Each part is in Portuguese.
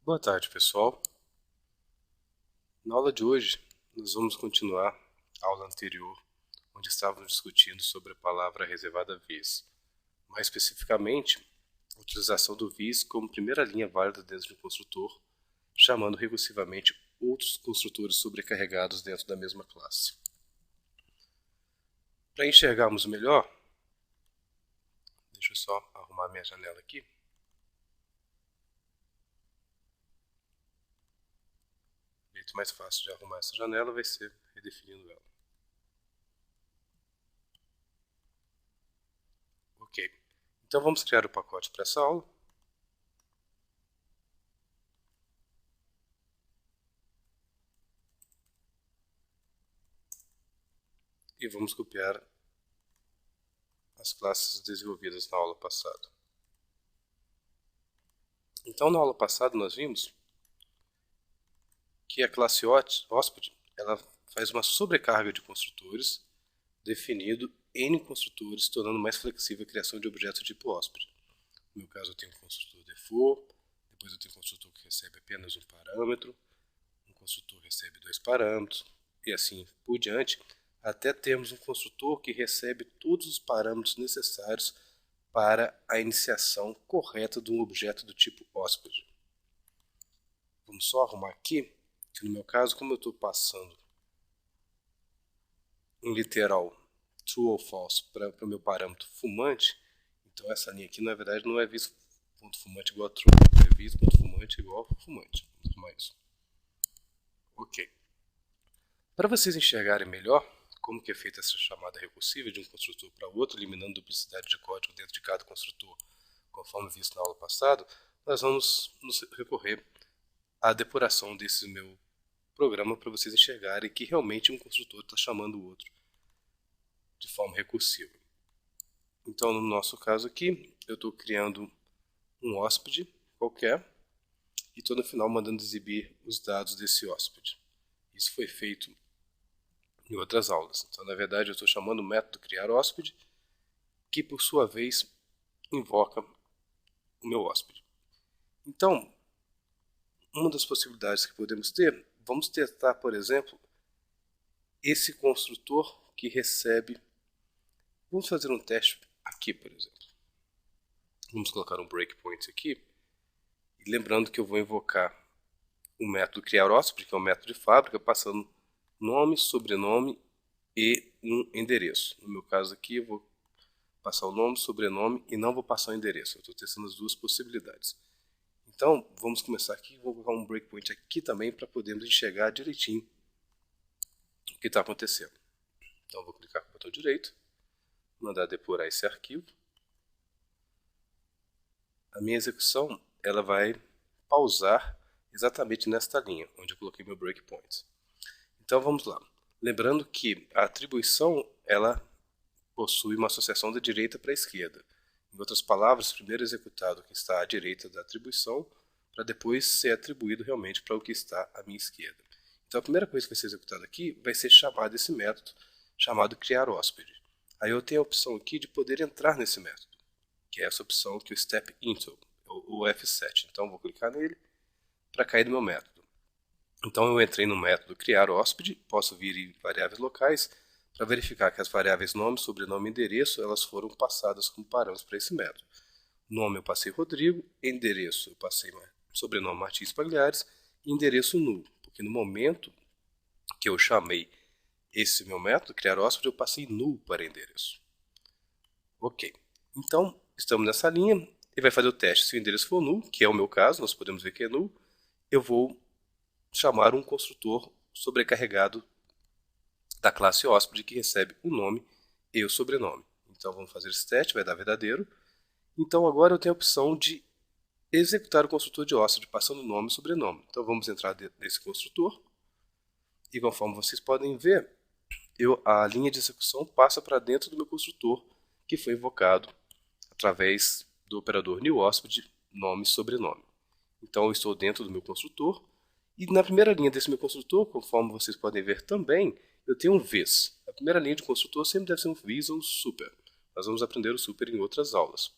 Boa tarde, pessoal. Na aula de hoje, nós vamos continuar a aula anterior, onde estávamos discutindo sobre a palavra reservada vis. Mais especificamente, a utilização do vis como primeira linha válida dentro de um construtor, chamando recursivamente outros construtores sobrecarregados dentro da mesma classe. Para enxergarmos melhor, deixa eu só arrumar minha janela aqui. O jeito mais fácil de arrumar essa janela vai ser redefinindo ela. Ok, então vamos criar o pacote para essa aula. E vamos copiar as classes desenvolvidas na aula passada. Então, na aula passada nós vimos que a classe hóspede ela faz uma sobrecarga de construtores, definido N construtores, tornando mais flexível a criação de objetos tipo hóspede. No meu caso, eu tenho um construtor default, depois eu tenho um construtor que recebe apenas um parâmetro, um construtor que recebe 2 parâmetros, e assim por diante, até termos um construtor que recebe todos os parâmetros necessários para a iniciação correta de um objeto do tipo hóspede. Vamos só arrumar aqui, que no meu caso, como eu estou passando um literal true ou false para o meu parâmetro fumante, então essa linha aqui na verdade não é vis.fumante igual a true, é vis.fumante igual a fumante. Vamos arrumar isso. Ok. Para vocês enxergarem melhor como que é feita essa chamada recursiva de um construtor para outro, eliminando duplicidade de código dentro de cada construtor, conforme visto na aula passada, nós vamos nos recorrer à depuração desse meu programa para vocês enxergarem que realmente um construtor está chamando o outro de forma recursiva. Então, no nosso caso aqui, eu estou criando um hóspede qualquer e estou no final mandando exibir os dados desse hóspede. Isso foi feito em outras aulas. Então, na verdade, eu estou chamando o método criar hóspede, que por sua vez invoca o meu hóspede. Então, uma das possibilidades que podemos ter, vamos testar, por exemplo, esse construtor que recebe. Vamos fazer um teste aqui, por exemplo. Vamos colocar um breakpoint aqui. E lembrando que eu vou invocar o método criar hóspede, que é o método de fábrica, passando nome, sobrenome e um endereço. No meu caso aqui, eu vou passar o nome, sobrenome e não vou passar o endereço. Eu estou testando as duas possibilidades. Então, vamos começar aqui. Vou colocar um breakpoint aqui também para podermos enxergar direitinho o que está acontecendo. Então, vou clicar com o botão direito, mandar depurar esse arquivo. A minha execução ela vai pausar exatamente nesta linha, onde eu coloquei meu breakpoint. Então vamos lá. Lembrando que a atribuição ela possui uma associação da direita para a esquerda. Em outras palavras, primeiro executado o que está à direita da atribuição, para depois ser atribuído realmente para o que está à minha esquerda. Então a primeira coisa que vai ser executada aqui vai ser chamado esse método, chamado criar hóspede. Aí eu tenho a opção aqui de poder entrar nesse método, que é essa opção que o step into, o F7. Então vou clicar nele para cair no meu método. Então eu entrei no método criar hóspede, posso vir em variáveis locais para verificar que as variáveis nome, sobrenome e endereço elas foram passadas como parâmetros para esse método. Nome eu passei Rodrigo, endereço eu passei sobrenome Martins Pagliares e endereço nulo, porque no momento que eu chamei esse meu método criar hóspede eu passei nulo para endereço. Ok, então estamos nessa linha, ele vai fazer o teste se o endereço for nulo, que é o meu caso, nós podemos ver que é nulo, eu vou chamar um construtor sobrecarregado da classe hóspede que recebe o nome e o sobrenome. Então vamos fazer esse teste, vai dar verdadeiro. Então agora eu tenho a opção de executar o construtor de hóspede passando nome e sobrenome. Então vamos entrar nesse construtor e conforme vocês podem ver, a linha de execução passa para dentro do meu construtor que foi invocado através do operador newHosped, nome e sobrenome. Então eu estou dentro do meu construtor e na primeira linha desse meu construtor, conforme vocês podem ver também, eu tenho um vis. A primeira linha de construtor sempre deve ser um vis ou um super. Nós vamos aprender o super em outras aulas.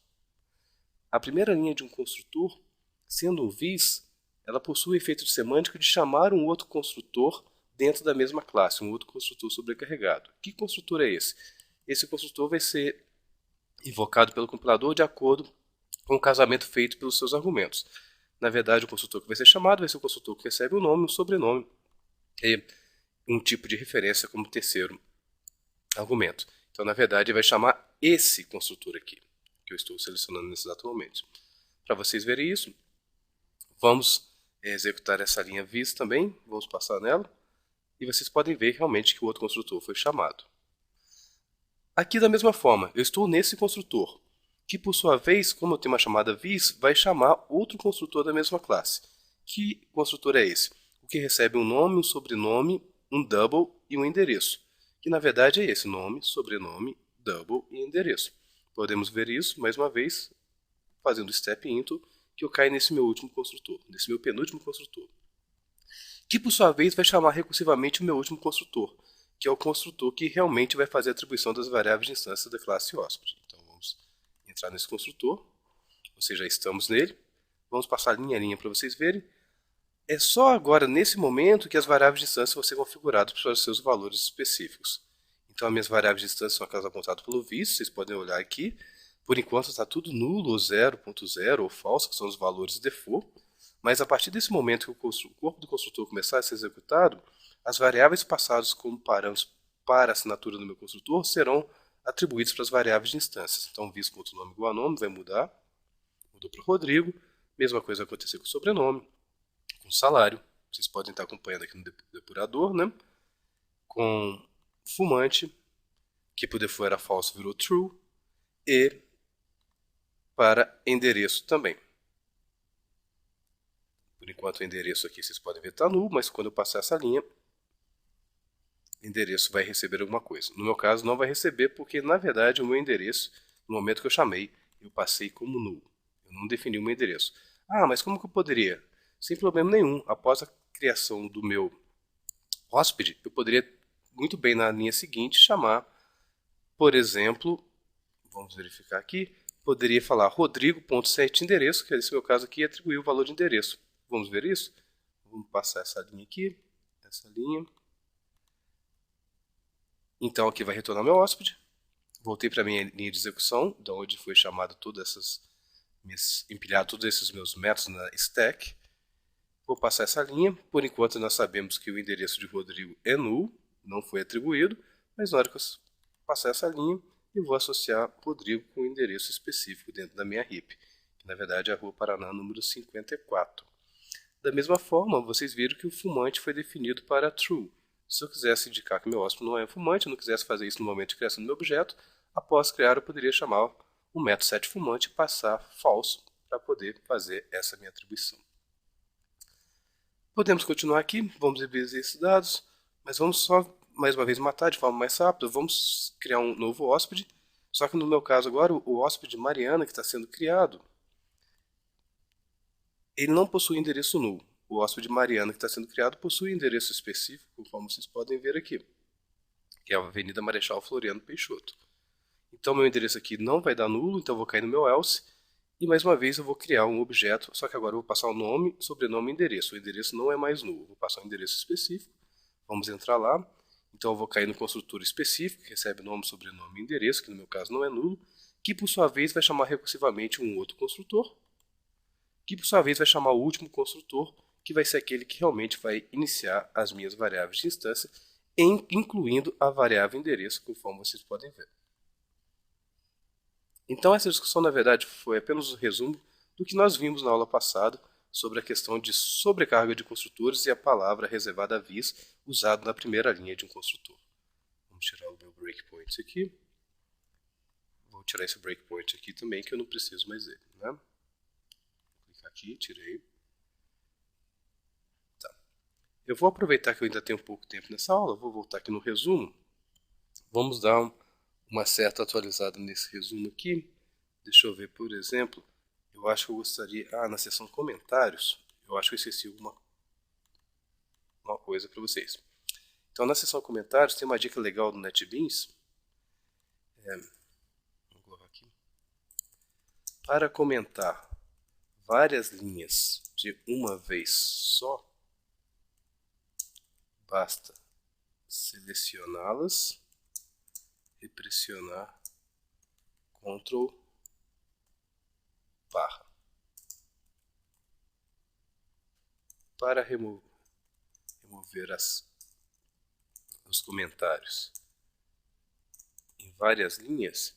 A primeira linha de um construtor, sendo um vis, ela possui o efeito de semântica de chamar um outro construtor dentro da mesma classe, um outro construtor sobrecarregado. Que construtor é esse? Esse construtor vai ser invocado pelo compilador de acordo com o casamento feito pelos seus argumentos. Na verdade, o construtor que vai ser chamado vai ser o construtor que recebe o nome, o sobrenome e um tipo de referência como terceiro argumento. Então, na verdade, ele vai chamar esse construtor aqui, que eu estou selecionando nesse exato momento. Para vocês verem isso, vamos executar essa linha vis também, vamos passar nela, e vocês podem ver realmente que o outro construtor foi chamado. Aqui da mesma forma, eu estou nesse construtor, que por sua vez, como eu tenho uma chamada vis, vai chamar outro construtor da mesma classe. Que construtor é esse? O que recebe um nome, um sobrenome, um double e um endereço. Que na verdade é esse, nome, sobrenome, double e endereço. Podemos ver isso, mais uma vez, fazendo step into, que eu caio nesse meu último construtor, nesse meu penúltimo construtor. Que por sua vez vai chamar recursivamente o meu último construtor, que é o construtor que realmente vai fazer a atribuição das variáveis de instância da classe hóspede. Então vamos entrar nesse construtor, ou seja, já estamos nele. Vamos passar linha a linha para vocês verem. É só agora, nesse momento, que as variáveis de instância vão ser configuradas para os seus valores específicos. Então, as minhas variáveis de instância são aquelas apontadas pelo vis, vocês podem olhar aqui. Por enquanto está tudo nulo, ou 0.0, ou falso, que são os valores default. Mas a partir desse momento que o corpo do construtor começar a ser executado, as variáveis passadas como parâmetros para a assinatura do meu construtor serão atribuídas para as variáveis de instâncias. Então, vis.nome igual a nome vai mudar, mudou para Rodrigo. Mesma coisa vai acontecer com o sobrenome, com salário. Vocês podem estar acompanhando aqui no depurador, né? Com fumante, que por default era falso, virou true. E para endereço também. Por enquanto o endereço aqui vocês podem ver está nulo, mas quando eu passar essa linha, o endereço vai receber alguma coisa. No meu caso não vai receber porque na verdade o meu endereço, no momento que eu chamei, eu passei como nulo. Eu não defini o meu endereço. Ah, mas como que eu poderia? Sem problema nenhum. Após a criação do meu hóspede, eu poderia muito bem na linha seguinte chamar, por exemplo, vamos verificar aqui, poderia falar rodrigo.setEndereço, que nesse meu caso aqui, e atribuir o valor de endereço. Vamos ver isso? Vamos passar essa linha aqui, essa linha. Então aqui vai retornar meu hóspede. Voltei para a minha linha de execução, de onde foi chamado empilhado todos esses meus métodos na stack. Vou passar essa linha. Por enquanto nós sabemos que o endereço de Rodrigo é null, não foi atribuído, mas na hora que eu passar essa linha, eu vou associar Rodrigo com um endereço específico dentro da minha heap, que na verdade é a Rua Paraná número 54. Da mesma forma, vocês viram que o fumante foi definido para true. Se eu quisesse indicar que meu hóspede não é fumante, eu não quisesse fazer isso no momento de criação do meu objeto, após criar eu poderia chamar o método setFumante e passar falso para poder fazer essa minha atribuição. Podemos continuar aqui, vamos rever esses dados, mas vamos só mais uma vez matar de forma mais rápida. Vamos criar um novo hóspede, só que no meu caso agora o hóspede Mariana que está sendo criado, ele não possui endereço null. O hóspede Mariana que está sendo criado possui endereço específico, conforme vocês podem ver aqui, que é a Avenida Marechal Floriano Peixoto. Então meu endereço aqui não vai dar nulo, então eu vou cair no meu else, e mais uma vez eu vou criar um objeto, só que agora eu vou passar o nome, sobrenome e endereço. O endereço não é mais nulo, eu vou passar um endereço específico. Vamos entrar lá, então eu vou cair no construtor específico, que recebe nome, sobrenome e endereço, que no meu caso não é nulo, que por sua vez vai chamar recursivamente um outro construtor, que por sua vez vai chamar o último construtor, que vai ser aquele que realmente vai iniciar as minhas variáveis de instância, incluindo a variável endereço, conforme vocês podem ver. Então essa discussão, na verdade, foi apenas um resumo do que nós vimos na aula passada sobre a questão de sobrecarga de construtores e a palavra reservada a vis usada na primeira linha de um construtor. Vamos tirar o meu breakpoint aqui. Vou tirar esse breakpoint aqui também, que eu não preciso mais dele, né? Vou clicar aqui, tirei. Tá. Eu vou aproveitar que eu ainda tenho pouco tempo nessa aula, vou voltar aqui no resumo. Vamos dar uma certa atualizada nesse resumo aqui. Deixa eu ver, por exemplo, eu acho que eu gostaria... na seção comentários, eu acho que eu esqueci uma coisa para vocês. Então, na seção comentários, tem uma dica legal do NetBeans. Vamos colocar aqui. Para comentar várias linhas de uma vez só, basta selecioná-las e pressionar Ctrl barra. Para remover os comentários em várias linhas,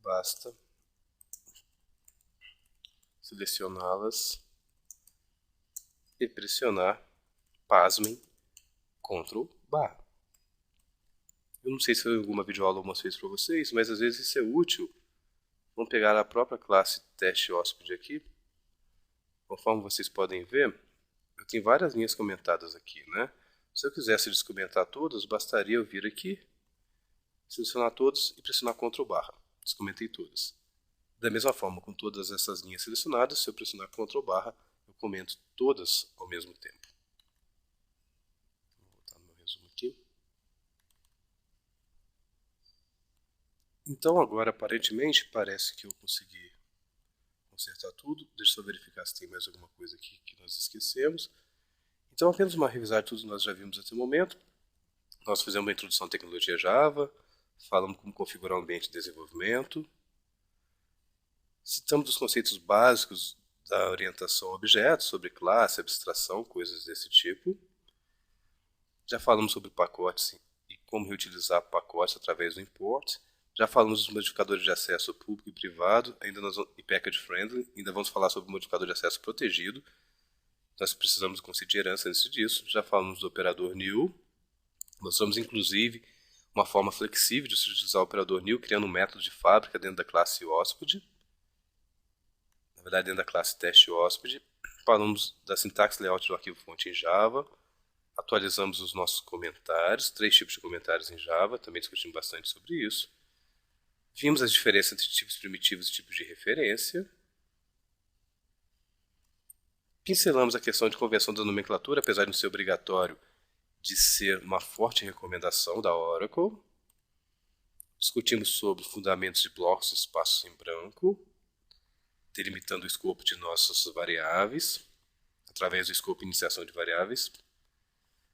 basta selecioná-las e pressionar, pasmem, Ctrl barra. Eu não sei se foi alguma videoaula algumas vezes para vocês, mas às vezes isso é útil. Vamos pegar a própria classe teste hóspede aqui. Conforme vocês podem ver, eu tenho várias linhas comentadas aqui, né? Se eu quisesse descomentar todas, bastaria eu vir aqui, selecionar todas e pressionar Ctrl barra. Descomentei todas. Da mesma forma, com todas essas linhas selecionadas, se eu pressionar Ctrl barra, eu comento todas ao mesmo tempo. Vou voltar no meu resumo aqui. Então agora, aparentemente, parece que eu consegui consertar tudo. Deixa eu só verificar se tem mais alguma coisa aqui que nós esquecemos. Então, apenas uma revisar de tudo que nós já vimos até o momento. Nós fizemos uma introdução à tecnologia Java, falamos como configurar um ambiente de desenvolvimento, citamos os conceitos básicos da orientação a objetos, sobre classe, abstração, coisas desse tipo. Já falamos sobre pacotes e como reutilizar pacotes através do import. Já falamos dos modificadores de acesso público e privado, e package friendly. Ainda vamos falar sobre o modificador de acesso protegido. Nós precisamos do conceito de herança antes disso. Já falamos do operador new. Mostramos, inclusive, uma forma flexível de se utilizar o operador new, criando um método de fábrica dentro da classe hóspede. Na verdade, dentro da classe teste hóspede. Falamos da sintaxe layout do arquivo fonte em Java. Atualizamos os nossos comentários, 3 tipos de comentários em Java, também discutimos bastante sobre isso. Vimos as diferenças entre tipos primitivos e tipos de referência. Pincelamos a questão de convenção da nomenclatura, apesar de não ser obrigatório, de ser uma forte recomendação da Oracle. Discutimos sobre fundamentos de blocos e espaços em branco, delimitando o escopo de nossas variáveis, através do escopo de iniciação de variáveis.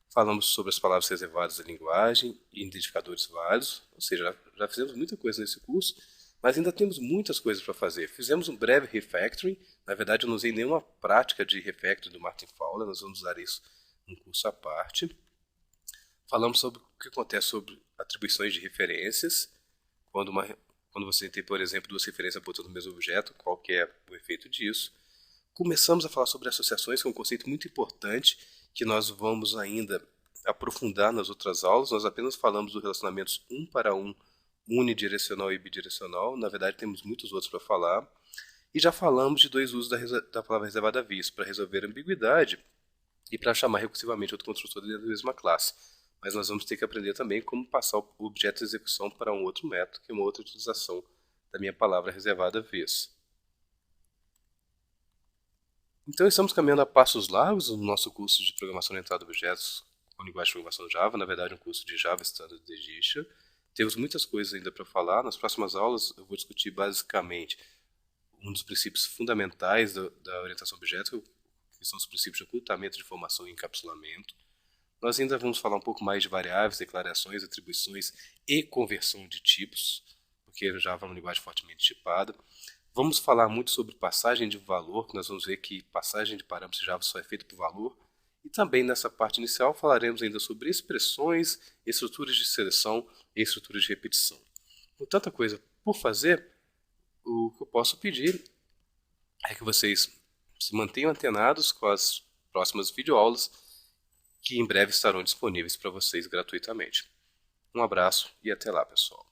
Falamos sobre as palavras reservadas da linguagem e identificadores válidos, ou seja, já fizemos muita coisa nesse curso, mas ainda temos muitas coisas para fazer. Fizemos um breve refactoring, na verdade eu não usei nenhuma prática de refactoring do Martin Fowler, nós vamos usar isso num curso à parte. Falamos sobre o que acontece sobre atribuições de referências, quando você tem, por exemplo, 2 referências apontando no mesmo objeto, qual que é o efeito disso. Começamos a falar sobre associações, que é um conceito muito importante, que nós vamos ainda aprofundar nas outras aulas. Nós apenas falamos dos relacionamentos 1 para 1, unidirecional e bidirecional. Na verdade, temos muitos outros para falar. E já falamos de 2 usos da palavra reservada a vice, para resolver ambiguidade e para chamar recursivamente outro construtor dentro da mesma classe. Mas nós vamos ter que aprender também como passar o objeto de execução para um outro método, que é uma outra utilização da minha palavra reservada a vice. Então estamos caminhando a passos largos no nosso curso de programação orientada a objetos com linguagem de programação Java, na verdade um curso de Java Standard Edition. Temos muitas coisas ainda para falar. Nas próximas aulas eu vou discutir basicamente um dos princípios fundamentais da orientação a objetos, que são os princípios de ocultamento de informação e encapsulamento. Nós ainda vamos falar um pouco mais de variáveis, declarações, atribuições e conversão de tipos, porque Java é uma linguagem fortemente tipada. Vamos falar muito sobre passagem de valor, que nós vamos ver que passagem de parâmetros Java só é feita por valor. E também nessa parte inicial falaremos ainda sobre expressões, estruturas de seleção e estruturas de repetição. Com tanta coisa por fazer, o que eu posso pedir é que vocês se mantenham antenados com as próximas videoaulas, que em breve estarão disponíveis para vocês gratuitamente. Um abraço e até lá, pessoal.